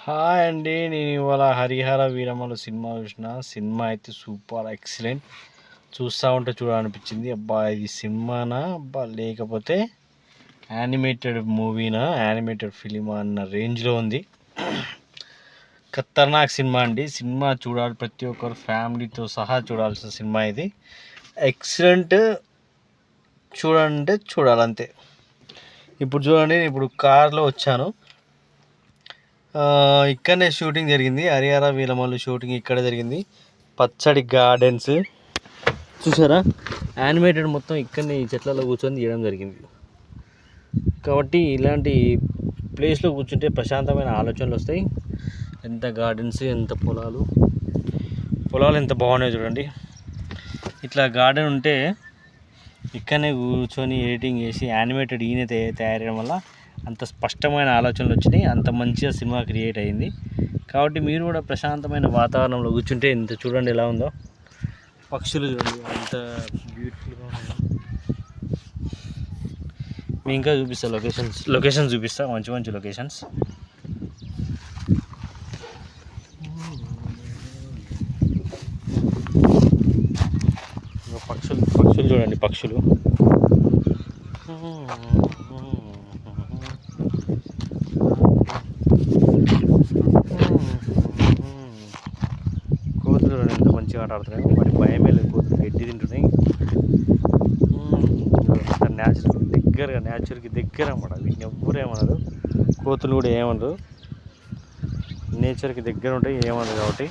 Hi అండి. నేను ఇవాళ 'హరిహర వీరమల్లు' సినిమా చూసిన. సినిమా అయితే సూపర్ ఎక్సలెంట్. చూస్తూ ఉంటే చూడాలనిపించింది. అబ్బా ఇది సినిమానా అబ్బా లేకపోతే యానిమేటెడ్ మూవీనా, యానిమేటెడ్ ఫిలిమా అన్న రేంజ్లో ఉంది. ఖతర్నాక్ సినిమా అండి. సినిమా చూడాలి, ప్రతి ఒక్కరు ఫ్యామిలీతో సహా చూడాల్సిన సినిమా ఇది. ఎక్సలెంట్. చూడంటే చూడాలంతే. ఇప్పుడు చూడండి, నేను ఇప్పుడు కార్లో వచ్చాను. ఇక్కడనే షూటింగ్ జరిగింది. 'హరిహర వీరమల్లు' షూటింగ్ ఇక్కడే జరిగింది. పచ్చడి గార్డెన్స్ చూసారా, యానిమేటెడ్ మొత్తం ఇక్కడనే ఈ చెట్లలో కూర్చొని తీయడం జరిగింది. కాబట్టి ఇలాంటి ప్లేస్లో కూర్చుంటే ప్రశాంతమైన ఆలోచనలు వస్తాయి. ఎంత గార్డెన్స్, ఎంత పొలాలు ఎంత బాగున్నాయో చూడండి. ఇట్లా గార్డెన్ ఉంటే ఇక్కడనే కూర్చొని ఎడిటింగ్ చేసి యానిమేటెడ్ ఈయన తయారయ్యడం వల్ల అంత స్పష్టమైన ఆలోచనలు వచ్చినాయి, అంత మంచిగా సినిమా క్రియేట్ అయింది. కాబట్టి మీరు కూడా ప్రశాంతమైన వాతావరణంలో కూర్చుంటే ఇంత చూడండి ఎలా ఉందో. పక్షులు చూడండి అంత బ్యూటిఫుల్గా ఉన్నాయో. మీ ఇంకా చూపిస్తా, లొకేషన్స్ చూపిస్తా, మంచి మంచి లొకేషన్స్. పక్షులు చూడండి, పక్షులు కోతులు చూడండి ఎంత మంచిగా ఆట ఆడుతున్నాయి. వాటి భయమే లేదు, కోతులు గడ్డి తింటున్నాయి. న్యాచురల్ న్యాచురల్కి దగ్గర అన్నమాట. వీటిని ఎవ్వరు ఏమన్నారు, కోతులు కూడా ఏమన్నారు, నేచర్కి దగ్గర ఉంటాయి, ఏమన్నారు కాబట్టి